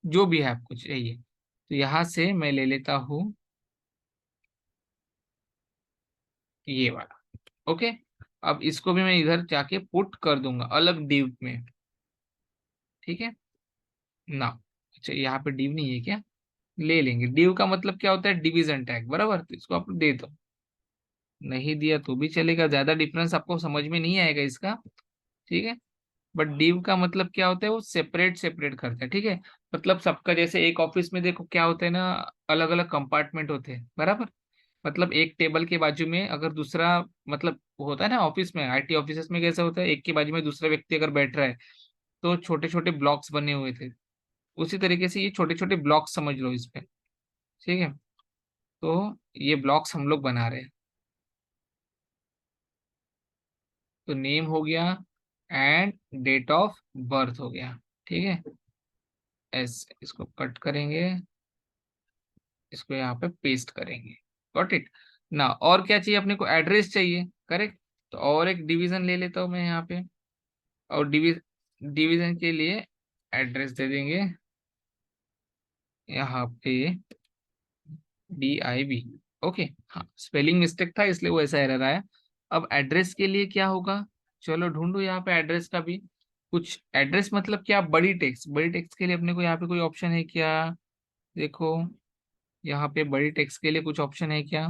[SPEAKER 1] जो भी है आपको चाहिए, तो यहाँ से मैं ले लेता हूँ ये वाला। ओके, अब इसको भी मैं इधर जाके पुट कर दूंगा अलग डिव में। ठीक है ना, अच्छा यहाँ पे डिव नहीं है क्या, ले लेंगे। डिव का मतलब क्या होता है, डिवीजन टैग, बराबर, तो इसको आप दे दो। नहीं दिया तो भी चलेगा, ज्यादा डिफरेंस आपको समझ में नहीं आएगा इसका। ठीक है, बट डिव का मतलब क्या होता है, वो सेपरेट सेपरेट करता है। ठीक है, मतलब सबका जैसे एक ऑफिस में देखो क्या होता है ना, अलग अलग कंपार्टमेंट होते हैं, बराबर। मतलब एक टेबल के बाजू में अगर दूसरा, मतलब होता है ना ऑफिस में, आईटी ऑफिस में कैसा होता है, एक के बाजू में दूसरा व्यक्ति अगर बैठ रहा है तो छोटे छोटे ब्लॉक्स बने हुए थे, उसी तरीके से ये छोटे छोटे ब्लॉक्स समझ लो इस पे। ठीक है, तो ये ब्लॉक्स हम लोग बना रहे हैं। तो नेम हो गया एंड डेट ऑफ बर्थ हो गया। ठीक है, एस, इसको कट करेंगे, इसको यहाँ पे पेस्ट करेंगे। गॉट इट ना। और क्या चाहिए अपने को, एड्रेस चाहिए, करेक्ट। तो और एक डिवीजन ले लेता हूँ मैं यहाँ पे, और डिवीजन के लिए एड्रेस दे देंगे यहाँ पे DIV। ओके, हाँ स्पेलिंग मिस्टेक था इसलिए वो ऐसा एरर आया। अब एड्रेस के लिए क्या होगा, चलो ढूंढो यहाँ पे एड्रेस का भी कुछ। एड्रेस मतलब क्या, बड़ी टेक्स्ट, बड़ी टेक्स्ट के लिए अपने को यहाँ पे कोई ऑप्शन है क्या, देखो यहाँ पे बड़ी टेक्स्ट के लिए कुछ ऑप्शन है क्या,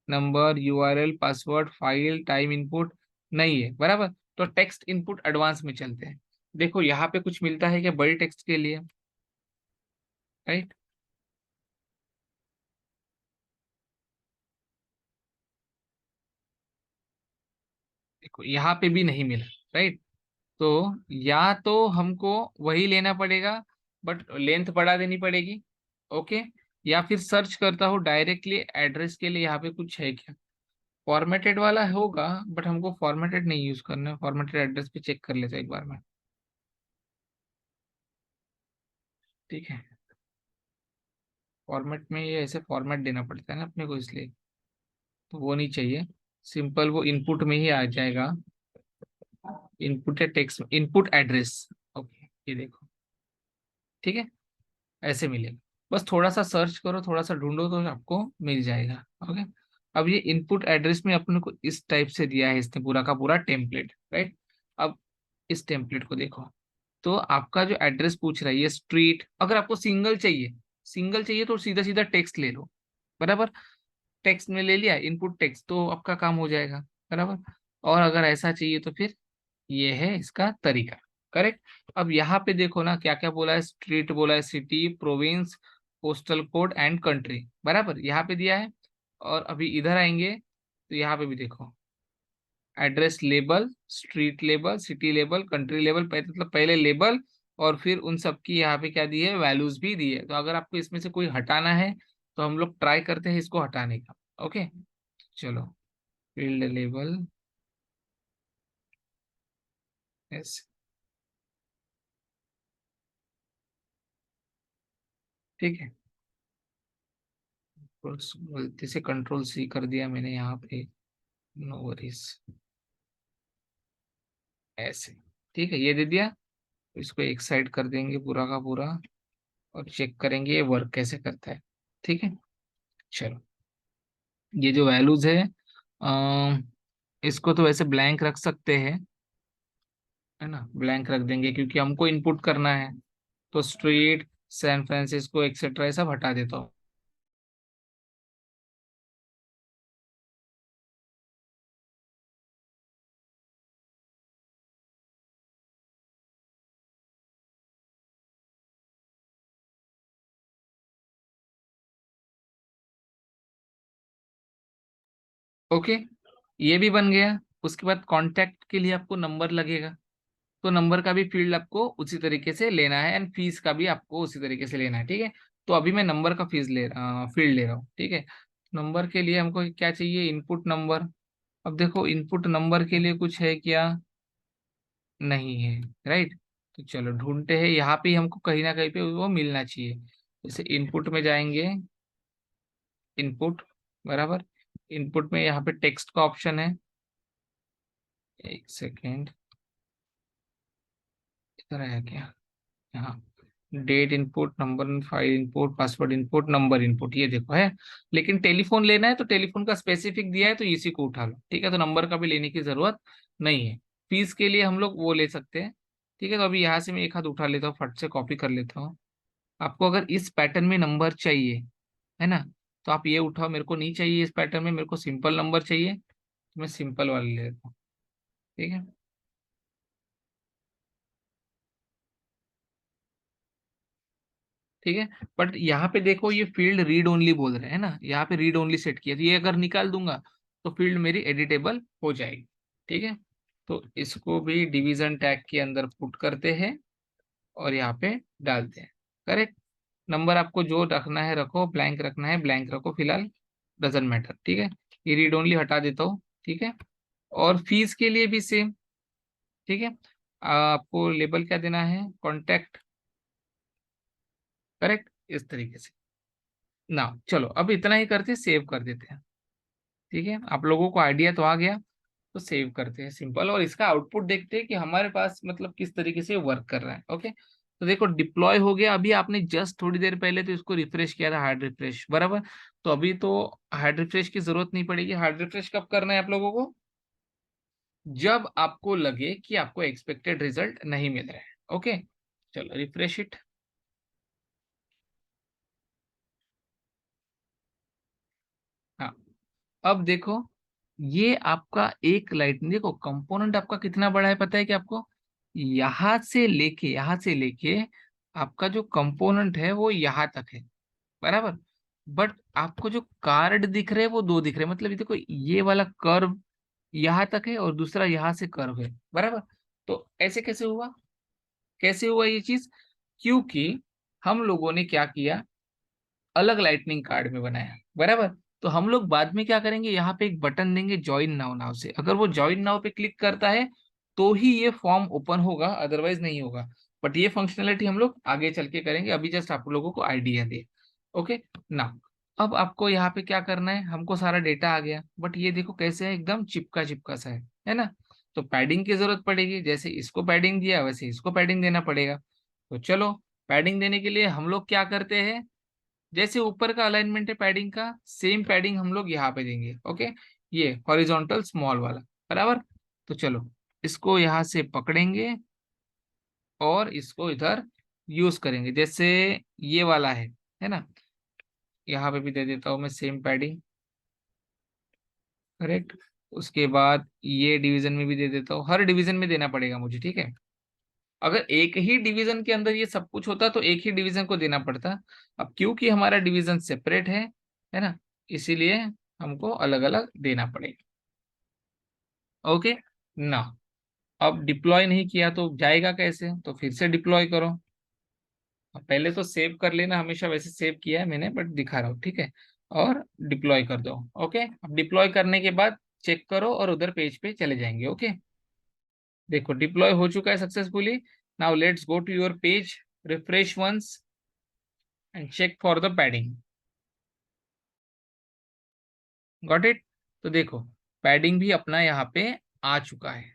[SPEAKER 1] number, URL, password, file, time input, नहीं है, बराबर। तो टेक्स्ट इनपुट एडवांस में चलते हैं। देखो यहाँ पे कुछ मिलता है क्या बड़े टेक्स्ट के लिए, राइट? देखो यहाँ पे भी नहीं मिला, राइट? तो या तो हमको वही लेना पड़ेगा, बट लेंथ बढ़ा देनी पड़ेगी, ओके। या फिर सर्च करता हूँ डायरेक्टली एड्रेस के लिए, यहाँ पे कुछ है क्या? फॉर्मेटेड वाला होगा, बट हमको फॉर्मेटेड नहीं यूज करना है, फॉर्मेटेड एड्रेस पे चेक कर लेते हैं एक बार में। ठीक है, फॉर्मेट में ये ऐसे फॉर्मेट देना पड़ता है ना अपने को, इसलिए तो वो नहीं चाहिए। सिंपल वो इनपुट में ही आ जाएगा, इनपुट है टेक्स्ट, इनपुट एड्रेस, ओके। ये देखो, ठीक है, ऐसे मिलेगा। बस थोड़ा सा सर्च करो, थोड़ा सा ढूंढो तो आपको मिल जाएगा, ओके। अब ये इनपुट एड्रेस में अपने को इस टाइप से दिया है इसने पूरा का पूरा टेम्पलेट, राइट? अब इस टेम्पलेट को देखो, तो आपका जो एड्रेस पूछ रहा है ये स्ट्रीट, अगर आपको सिंगल चाहिए, सिंगल चाहिए तो सीधा सीधा टेक्स्ट ले लो, बराबर। टेक्स्ट में ले लिया इनपुट टेक्स्ट, तो आपका काम हो जाएगा, बराबर। और अगर ऐसा चाहिए तो फिर ये है इसका तरीका, करेक्ट। अब यहाँ पे देखो ना क्या क्या बोला है, स्ट्रीट बोला है, city, province, postal code and country, बराबर यहाँ पे दिया है। और अभी इधर आएंगे तो यहाँ पे भी देखो, address label, street label, city label, country label, पहले मतलब पहले लेबल, और फिर उन सब की यहाँ पे क्या दी है, वैल्यूज भी दी है। तो अगर आपको इसमें से कोई हटाना है तो हम लोग ट्राई करते हैं इसको हटाने का, ओके। चलो, फील्ड लेबल, यस, ठीक है। गलती से कंट्रोल सी कर दिया मैंने यहाँ पे, नो वरीज, ऐसे, ठीक है, ये दे दिया। इसको एक साइड कर देंगे पूरा का पूरा, और चेक करेंगे ये वर्क कैसे करता है, ठीक है। चलो, ये जो वैल्यूज है, अम, इसको तो वैसे ब्लैंक रख सकते हैं, है ना, ब्लैंक रख देंगे क्योंकि हमको इनपुट करना है। तो स्ट्रीट, सैन फ्रांसिस्को एक्सेट्रा ये सब हटा देता हूँ। ओके, ये भी बन गया। उसके बाद कांटेक्ट के लिए आपको नंबर लगेगा, तो नंबर का भी फील्ड आपको उसी तरीके से लेना है, एंड फीस का भी आपको उसी तरीके से लेना है, ठीक है। तो अभी मैं नंबर का फीस ले फील्ड ले रहा हूँ, ठीक है। नंबर के लिए हमको क्या चाहिए, इनपुट नंबर। अब देखो इनपुट नंबर के लिए कुछ है क्या, नहीं है, राइट? तो चलो ढूंढते हैं, यहाँ पे ही हमको कहीं ना कहीं पे वो मिलना चाहिए। जैसे इनपुट में जाएंगे, इनपुट, बराबर। इनपुट में यहाँ पे टेक्स्ट का ऑप्शन है, एक सेकेंड, इधर आया क्या, हाँ। Date input, number, file input, password input, number input, ये देखो है। लेकिन टेलीफोन लेना है तो टेलीफोन का स्पेसिफिक दिया है, तो इसी को उठा लो, ठीक है। तो नंबर का भी लेने की जरूरत नहीं है। फीस के लिए हम लोग वो ले सकते हैं, ठीक है। तो अभी यहाँ से मैं एक हाथ उठा लेता हूँ, फट से कॉपी कर लेता हूँ। आपको अगर इस पैटर्न में नंबर चाहिए, है ना, तो आप ये उठाओ। मेरे को नहीं चाहिए इस पैटर्न में, मेरे को सिंपल नंबर चाहिए, तो मैं सिंपल वाले ले लेता हूँ, ठीक है। ठीक है, बट यहाँ पे देखो ये फील्ड रीड ओनली बोल रहे हैं ना, यहाँ पे रीड ओनली सेट किया, तो ये अगर निकाल दूंगा तो फील्ड मेरी एडिटेबल हो जाएगी, ठीक है। तो इसको भी डिवीजन टैग के अंदर पुट करते हैं और यहाँ पे डालते हैं, करेक्ट। नंबर आपको जो रखना है रखो, ब्लैंक रखना है ब्लैंक रखो फिलहाल, डजेंट मैटर, ठीक है। ये रीड ओनली हटा देता हूँ, ठीक है। और फीस के लिए भी सेम, ठीक है। आपको लेबल क्या देना है, कॉन्टैक्ट, करेक्ट, इस तरीके से ना। चलो अब इतना ही करते, सेव कर देते हैं, ठीक है। आप लोगों को आइडिया तो आ गया, तो सेव करते हैं सिंपल, और इसका आउटपुट देखते हैं कि हमारे पास मतलब किस तरीके से वर्क कर रहा है, ओके। तो देखो डिप्लॉय हो गया। अभी आपने जस्ट थोड़ी देर पहले तो इसको रिफ्रेश किया था, हार्ड रिफ्रेश, बराबर। तो अभी तो हार्ड रिफ्रेश की जरूरत नहीं पड़ेगी। हार्ड रिफ्रेश कब करना है आप लोगों को, जब आपको लगे कि आपको एक्सपेक्टेड रिजल्ट नहीं मिल रहा है, ओके। चलो रिफ्रेश इट। हाँ, अब देखो, ये आपका एक लाइट, देखो कंपोनेंट आपका कितना बड़ा है पता है कि आपको, यहाँ से लेके आपका जो कंपोनेंट है वो यहाँ तक है, बराबर। बट आपको जो कार्ड दिख रहे हैं वो दो दिख रहे हैं, मतलब ये देखो, ये वाला कर्व यहाँ तक है और दूसरा यहाँ से कर्व है, बराबर। तो ऐसे कैसे हुआ ये चीज? क्योंकि हम लोगों ने क्या किया, अलग लाइटनिंग कार्ड में बनाया, बराबर। तो हम लोग बाद में क्या करेंगे, यहाँ पे एक बटन देंगे ज्वाइन नाउ नाउ से, अगर वो ज्वाइन नाउ पे क्लिक करता है तो ही ये फॉर्म ओपन होगा, अदरवाइज नहीं होगा। बट ये फंक्शनलिटी हम लोग आगे चल के करेंगे, अभी जस्ट आप लोगों को आइडिया दे। ओके ना। अब आपको यहाँ पे क्या करना है, हमको सारा डेटा आ गया, बट ये देखो कैसे है, एकदम चिपका चिपका सा है ना। तो पैडिंग की जरूरत पड़ेगी, जैसे इसको पैडिंग दिया वैसे इसको पैडिंग देना पड़ेगा। तो चलो, पैडिंग देने के लिए हम लोग क्या करते हैं, जैसे ऊपर का अलाइनमेंट है पैडिंग का, सेम पैडिंग हम लोग यहाँ पे देंगे। ओके, ये हॉरिजॉन्टल स्मॉल वाला, बराबर। तो चलो, इसको यहाँ से पकड़ेंगे और इसको इधर यूज करेंगे, जैसे ये वाला है ना। यहाँ पे भी दे देता हूँ मैं सेम पैडिंग, करेक्ट। उसके बाद ये डिवीजन में भी दे देता हूँ, हर डिवीजन में देना पड़ेगा मुझे, ठीक है। अगर एक ही डिवीजन के अंदर ये सब कुछ होता तो एक ही डिवीजन को देना पड़ता। अब क्योंकि हमारा डिवीजन सेपरेट है ना, इसीलिए हमको अलग अलग देना पड़ेगा। ओके ना। अब डिप्लॉय नहीं किया तो जाएगा कैसे, तो फिर से डिप्लॉय करो। अब पहले तो सेव कर लेना, हमेशा वैसे सेव किया है मैंने, बट दिखा रहा हूँ, ठीक है। और डिप्लॉय कर दो। ओके, अब डिप्लॉय करने के बाद चेक करो और उधर पेज पे चले जाएंगे। ओके, देखो डिप्लॉय हो चुका है successfully. Now let's go to your page, refresh once and check for the padding. Got it. तो देखो, पैडिंग भी अपना यहाँ पे आ चुका है,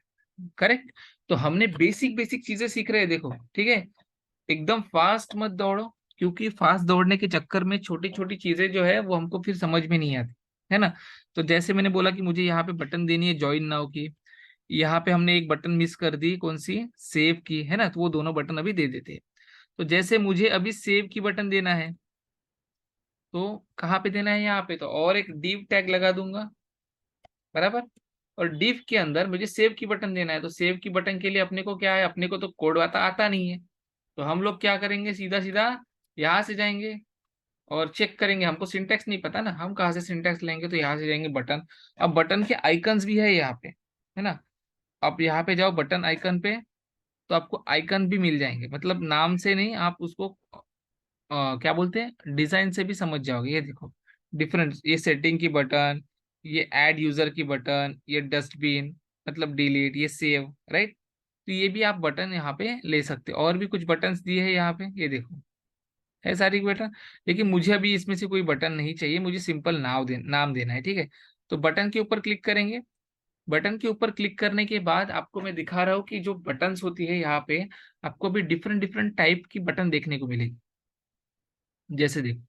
[SPEAKER 1] करेक्ट। तो हमने बेसिक बेसिक चीजें सीख रहे हैं, देखो, ठीक है। एकदम फास्ट मत दौड़ो, क्योंकि फास्ट दौड़ने के चक्कर में छोटी छोटी चीजें जो है वो हमको फिर समझ में नहीं आती, है ना। तो जैसे मैंने बोला कि मुझे यहाँ पे बटन देनी है ज्वाइन नाउ की, यहाँ पे हमने एक बटन मिस कर दी, कौन सी, सेव की, है ना। तो वो दोनों बटन अभी दे देते हैं। तो जैसे मुझे अभी सेव की बटन देना है, तो कहाँ पे देना है, यहाँ पे। तो और एक div टैग लगा दूंगा, बराबर। और div के अंदर मुझे सेव की बटन देना है, तो सेव की बटन के लिए अपने को क्या है, अपने को तो कोड आता नहीं है। तो हम लोग क्या करेंगे, सीधा सीधा यहाँ से जाएंगे और चेक करेंगे। हमको सिंटैक्स नहीं पता ना, हम कहाँ से सिंटैक्स लेंगे, तो यहाँ से जाएंगे बटन। अब बटन के आइकन्स भी है यहाँ पे, है ना। आप यहाँ पे जाओ बटन आइकन पे, तो आपको आइकन भी मिल जाएंगे, मतलब नाम से नहीं, आप उसको क्या बोलते हैं, डिजाइन से भी समझ जाओगे। ये देखो डिफरेंस, ये सेटिंग की बटन, ये ऐड यूजर की बटन, ये डस्टबिन मतलब डिलीट, ये सेव, राइट। तो ये भी आप बटन यहाँ पे ले सकते हो, और भी कुछ बटन्स दिए हैं यहाँ पे, ये देखो है सारी बटन। लेकिन मुझे अभी इसमें से कोई बटन नहीं चाहिए, मुझे सिंपल नाम देना है, ठीक है। तो बटन के ऊपर क्लिक करेंगे। बटन के ऊपर क्लिक करने के बाद आपको मैं दिखा रहा हूँ कि जो बटन्स होती है यहाँ पे, आपको भी डिफरेंट डिफरेंट टाइप की बटन देखने को मिलेगी। जैसे देखो,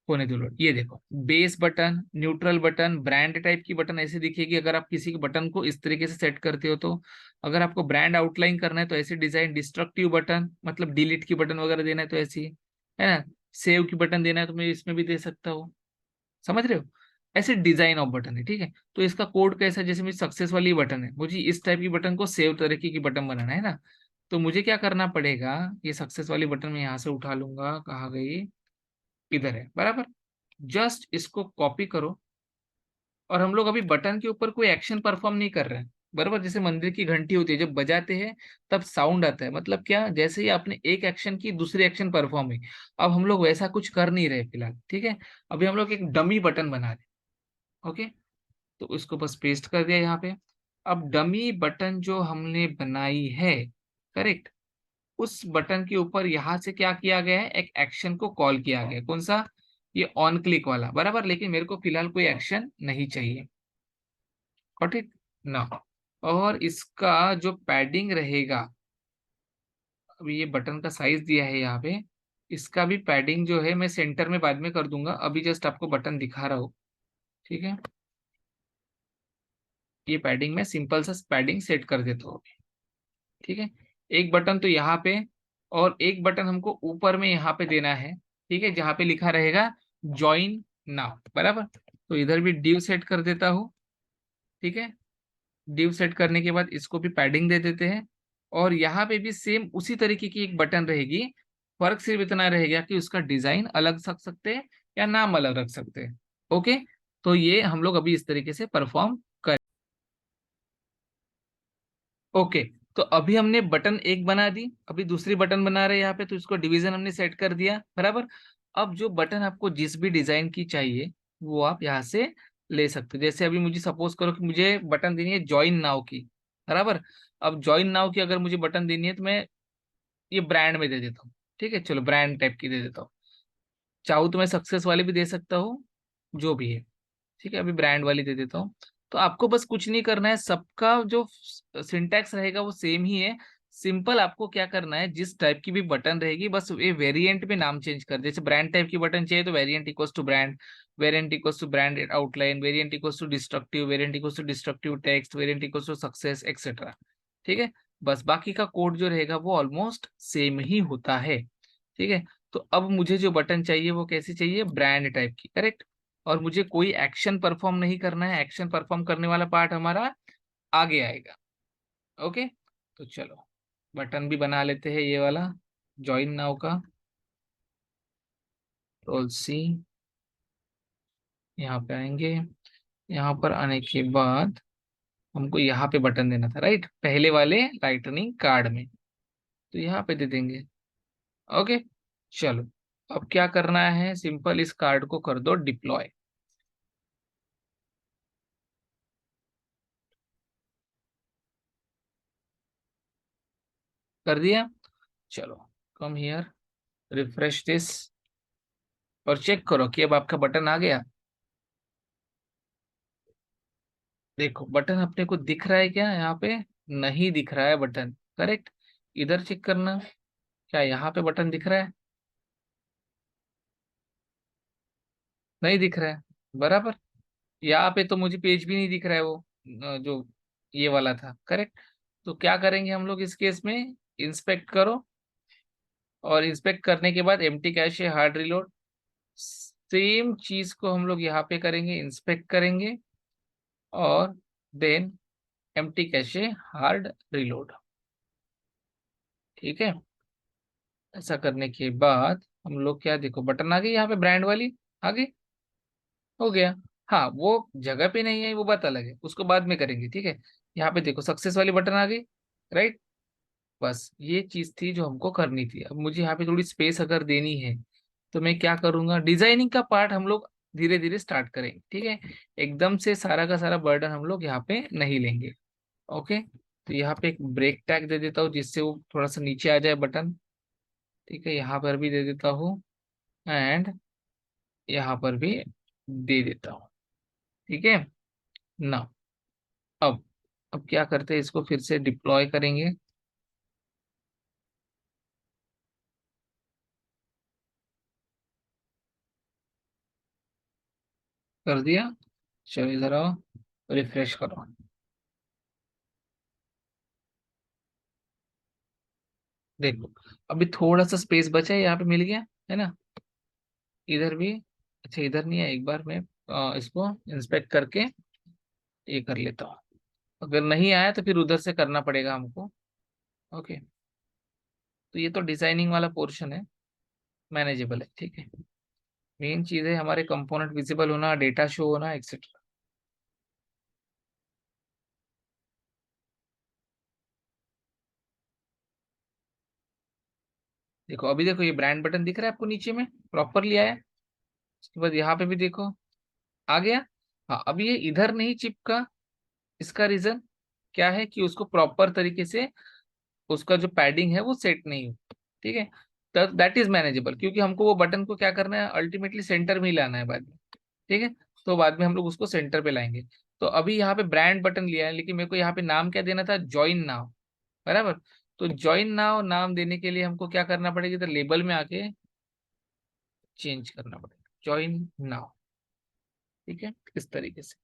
[SPEAKER 1] होने दो लोड, ये देखो, base button, neutral button, brand type की बटन ऐसे दिखेगी अगर आप किसी के बटन को इस तरीके से सेट करते हो तो। अगर आपको ब्रांड आउटलाइन करना है तो ऐसे डिजाइन, डिस्ट्रक्टिव बटन मतलब डिलीट की बटन वगैरह देना है तो ऐसी है ना। सेव की बटन देना है तो मैं इसमें भी दे सकता हूँ, समझ रहे हो। ऐसे डिजाइन ऑफ बटन है, ठीक है। तो इसका कोड कैसा है, जैसे मेरी सक्सेस वाली बटन है, मुझे इस टाइप की बटन को सेव तरीके की बटन बनाना है ना। तो मुझे क्या करना पड़ेगा, ये सक्सेस वाली बटन में यहाँ से उठा लूंगा, कहाँ गई, इधर है, बराबर। जस्ट इसको कॉपी करो, और हम लोग अभी बटन के ऊपर कोई एक्शन परफॉर्म नहीं कर रहे हैं, बराबर। जैसे मंदिर की घंटी होती है, जब बजाते हैं तब साउंड आता है, मतलब क्या, जैसे ही आपने एक एक्शन की दूसरी एक्शन परफॉर्म हुई। अब हम लोग वैसा कुछ कर नहीं रहे फिलहाल, ठीक है। अभी हम लोग एक डमी बटन बना रहे हैं। ओके, तो इसको बस पेस्ट कर दिया यहाँ पे। अब डमी बटन जो हमने बनाई है, करेक्ट, उस बटन के ऊपर यहाँ से क्या किया गया है, एक एक्शन को कॉल किया गया है, कौन सा, ये ऑन क्लिक वाला, बराबर। लेकिन मेरे को फिलहाल कोई एक्शन नहीं चाहिए, गॉट इट ना। और इसका जो पैडिंग रहेगा, अभी ये बटन का साइज दिया है यहाँ पे, इसका भी पैडिंग जो है मैं सेंटर में बाद में कर दूंगा, अभी जस्ट आपको बटन दिखा रहा हूँ, ठीक है। ये पैडिंग में सिंपल सा पैडिंग सेट कर देता हूँ, ठीक है। एक बटन तो यहाँ पे, और एक बटन हमको ऊपर में यहाँ पे देना है, ठीक है, जहाँ पे लिखा रहेगा ज्वाइन नाउ, बराबर। तो इधर भी डिव सेट कर देता हूँ, ठीक है। डिव सेट करने के बाद इसको भी पैडिंग दे देते हैं। और यहाँ पे भी सेम उसी तरीके की एक बटन रहेगी। फर्क सिर्फ इतना रहेगा कि उसका डिजाइन अलग रख सकते हैं या नाम अलग रख सकते हैं। ओके, तो ये हम लोग अभी इस तरीके से परफॉर्म कर। ओके, तो अभी हमने बटन एक बना दी, अभी दूसरी बटन बना रहे हैं यहाँ पे, तो इसको डिवीजन हमने सेट कर दिया बराबर। अब जो बटन आपको जिस भी डिजाइन की चाहिए वो आप यहाँ से ले सकते हो। जैसे अभी मुझे सपोज करो कि मुझे बटन देनी है ज्वाइन नाउ की, बराबर। अब ज्वाइन नाउ की अगर मुझे बटन देनी है तो मैं ये ब्रांड में दे देता हूँ। ठीक है, चलो ब्रांड टाइप की दे देता हूँ। चाहूँ तो मैं सक्सेस वाली भी दे सकता हूँ, जो भी है। ठीक है, अभी ब्रांड वाली दे देता हूँ। तो आपको बस कुछ नहीं करना है, सबका जो सिंटैक्स रहेगा वो सेम ही है। सिंपल आपको क्या करना है, जिस टाइप की भी बटन रहेगी बस ये वेरिएंट में नाम चेंज कर, जैसे ब्रांड टाइप की बटन चाहिए तो variant equals to brand, variant equals to brand outline, variant equals to destructive, variant equals to destructive text, variant equals to success etcetera. ठीक है, बस बाकी का कोड जो रहेगा वो ऑलमोस्ट सेम ही होता है। ठीक है, तो अब मुझे जो बटन चाहिए वो कैसी चाहिए, ब्रांड टाइप की, करेक्ट। और मुझे कोई एक्शन परफॉर्म नहीं करना है, एक्शन परफॉर्म करने वाला पार्ट हमारा आगे आएगा। ओके, तो चलो बटन भी बना लेते हैं ये वाला ज्वाइन नाउ का। रोल सी, यहाँ पे आएंगे। यहाँ पर आने के बाद हमको यहाँ पे बटन देना था, राइट, पहले वाले लाइटनिंग कार्ड में, तो यहाँ पे दे देंगे। ओके, चलो अब क्या करना है, सिंपल इस कार्ड को कर दो डिप्लॉय। कर दिया, चलो कम हियर, रिफ्रेश दिस और चेक करो कि अब आपका बटन आ गया। देखो बटन अपने को दिख रहा है क्या यहाँ पे, नहीं दिख रहा है बटन, करेक्ट। इधर चेक करना, क्या यहाँ पे बटन दिख रहा है, नहीं दिख रहा है, बराबर। यहाँ पे तो मुझे पेज भी नहीं दिख रहा है वो जो ये वाला था, करेक्ट। तो क्या करेंगे हम लोग इस केस में, इंस्पेक्ट करो, और इंस्पेक्ट करने के बाद एम्प्टी कैश है हार्ड रिलोड, सेम चीज को हम लोग यहाँ पे करेंगे, इंस्पेक्ट करेंगे और देन एम्प्टी कैश है हार्ड रिलोड। ठीक है, ऐसा करने के बाद हम लोग क्या, देखो बटन आ गई यहाँ पे ब्रांड वाली, आ गई, हो गया। हाँ वो जगह पे नहीं है वो बात अलग है, उसको बाद में करेंगे, ठीक है। यहाँ पे देखो सक्सेस वाली बटन आ गई, राइट। बस ये चीज थी जो हमको करनी थी। अब मुझे यहाँ पे थोड़ी स्पेस अगर देनी है तो मैं क्या करूंगा, डिजाइनिंग का पार्ट हम लोग धीरे धीरे स्टार्ट करेंगे, ठीक है। एकदम से सारा का सारा बर्डन हम लोग यहाँ पे नहीं लेंगे। ओके, तो यहाँ पे एक ब्रेक टैग दे देता हूँ जिससे वो थोड़ा सा नीचे आ जाए बटन। ठीक है, यहाँ पर भी दे देता हूँ एंड यहाँ पर भी दे देता हूँ। ठीक है ना, अब अब क्या करते हैं, इसको फिर से डिप्लॉय करेंगे। कर दिया, चलो इधर आओ, रिफ्रेश करो। देखो अभी थोड़ा सा स्पेस बचा है, यहाँ पे मिल गया है ना, इधर भी। अच्छा इधर नहीं है, एक बार मैं इसको इंस्पेक्ट करके ये कर लेता हूँ। अगर नहीं आया तो फिर उधर से करना पड़ेगा हमको। ओके, तो ये तो डिजाइनिंग वाला पोर्शन है, मैनेजेबल है, ठीक है। मेन चीज है हमारे कंपोनेंट विजिबल होना, डेटा शो होना एक्सेट्रा। देखो अभी देखो ये ब्रांड बटन दिख रहा है आपको नीचे में, प्रॉपरली आया। उसके बाद यहाँ पे भी देखो आ गया। हाँ अभी ये इधर नहीं चिपका, इसका रीजन क्या है कि उसको प्रॉपर तरीके से उसका जो पैडिंग है वो सेट नहीं हुआ। ठीक है, तो दैट इज मैनेजेबल, क्योंकि हमको वो बटन को क्या करना है, अल्टीमेटली सेंटर में ही लाना है बाद में। ठीक है, तो बाद में हम लोग उसको सेंटर पे लाएंगे। तो अभी यहाँ पे ब्रांड बटन लिया है, लेकिन मेरे को यहाँ पे नाम क्या देना था, ज्वाइन नाउ, बराबर। तो ज्वाइन नाउ नाम देने के लिए हमको क्या करना पड़ेगा, इधर लेबल में आके चेंज करना पड़ेगा, ज्वाइन नाउ। ठीक है, इस तरीके से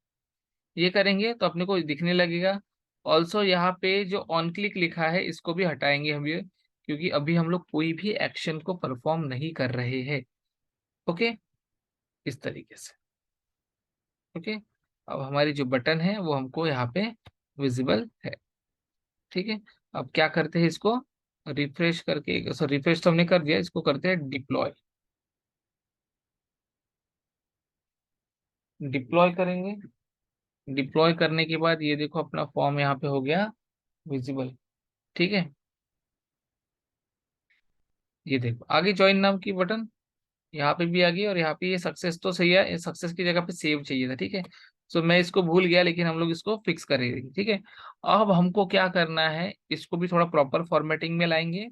[SPEAKER 1] ये करेंगे तो अपने को दिखने लगेगा। ऑल्सो यहाँ पे जो ऑन क्लिक लिखा है इसको भी हटाएंगे हम ये, क्योंकि अभी हम लोग कोई भी एक्शन को परफॉर्म नहीं कर रहे हैं। ओके, इस तरीके से। ओके, अब हमारी जो बटन है वो हमको यहाँ पे विजिबल है। ठीक है, अब क्या करते हैं, इसको रिफ्रेश करके, सॉरी रिफ्रेश तो हमने कर दिया, इसको करते हैं डिप्लॉय। डिप्लॉय करेंगे। डिप्लॉय करने के बाद ये देखो अपना फॉर्म यहाँ पे हो गया विजिबल। ठीक है, ये देखो आगे ज्वाइन नाम की बटन यहाँ पे भी आ गई, और यहाँ पे ये सक्सेस तो सही है, सक्सेस की जगह पे सेव चाहिए था। ठीक है, सो मैं इसको भूल गया, लेकिन हम लोग इसको फिक्स करेंगे। ठीक है, अब हमको क्या करना है, इसको भी थोड़ा प्रॉपर फॉर्मेटिंग में लाएंगे।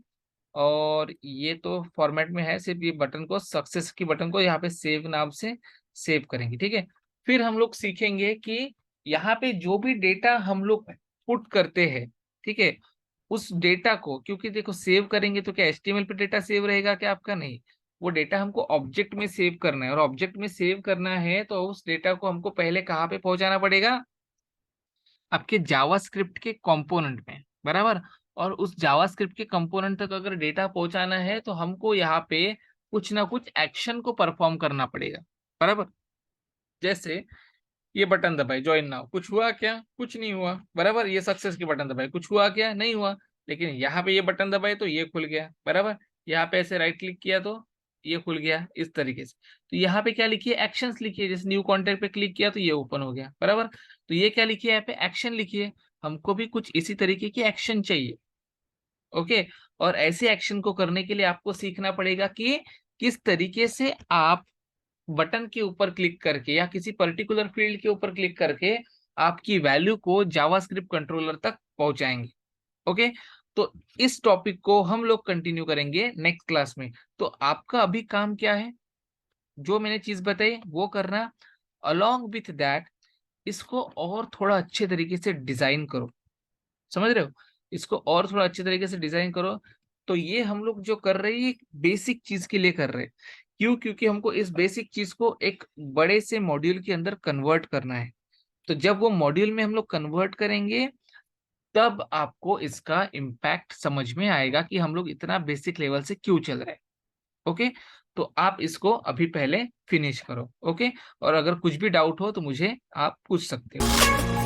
[SPEAKER 1] और ये तो फॉर्मेट में है, सिर्फ ये बटन को, सक्सेस की बटन को यहाँ पे सेव नाम से सेव करेंगे। ठीक है, फिर हम लोग सीखेंगे कि यहाँ पे जो भी डेटा हम लोग पुट करते हैं, ठीक है, उस डेटा को, क्योंकि देखो सेव करेंगे तो क्या एचटीएमएल पे डेटा सेव रहेगा क्या आपका? नहीं, वो डेटा हमको ऑब्जेक्ट में सेव करना है, और ऑब्जेक्ट में सेव करना है तो उस डेटा को हमको पहले कहाँ पे पहुंचाना पड़ेगा? आपके जावास्क्रिप्ट के कंपोनेंट में, बराबर। और उस जावास्क्रिप्ट के कंपोनेंट तक अगर डेटा पहुंचाना है तो हमको यहाँ पे कुछ ना कुछ एक्शन को परफॉर्म करना पड़ेगा, बराबर। जैसे ये बटन दबाए ज्वाइन नाउ, कुछ हुआ क्या? कुछ नहीं हुआ, बराबर। ये सक्सेस की बटन दबाए, कुछ हुआ क्या? नहीं हुआ। लेकिन यहाँ पे ये बटन दबाए तो ये खुल गया, बराबर। यहाँ पे ऐसे राइट क्लिक किया तो ये खुल गया, इस तरीके से। तो यहाँ पे क्या लिखिए? एक्शंस लिखिए। जैसे न्यू कॉन्टेक्ट पे क्लिक किया तो ये ओपन हो गया, बराबर। तो ये क्या लिखिए? यहाँ पे एक्शन लिखिए। हमको भी कुछ इसी तरीके की एक्शन चाहिए। ओके, और ऐसे एक्शन को करने के लिए आपको सीखना पड़ेगा कि किस तरीके से आप बटन के ऊपर क्लिक करके या किसी पर्टिकुलर फील्ड के ऊपर क्लिक करके आपकी वैल्यू को जावास्क्रिप्ट कंट्रोलर तक पहुंचाएंगे। ओके, तो इस टॉपिक को हम लोग कंटिन्यू करेंगे नेक्स्ट क्लास में। तो आपका अभी काम क्या है? जो मैंने चीज बताई वो करना, अलोंग विथ दैट इसको और थोड़ा अच्छे तरीके से डिजाइन करो। समझ रहे हो? इसको और थोड़ा अच्छे तरीके से डिजाइन करो। तो ये हम लोग जो कर रहे हैं बेसिक चीज के लिए कर रहे हैं। क्यों? क्योंकि हमको इस बेसिक चीज को एक बड़े से मॉड्यूल के अंदर कन्वर्ट करना है। तो जब वो मॉड्यूल में हम लोग कन्वर्ट करेंगे, तब आपको इसका इम्पैक्ट समझ में आएगा कि हम लोग इतना बेसिक लेवल से क्यों चल रहे हैं। ओके, तो आप इसको अभी पहले फिनिश करो। ओके, और अगर कुछ भी डाउट हो तो मुझे आप पूछ सकते हो।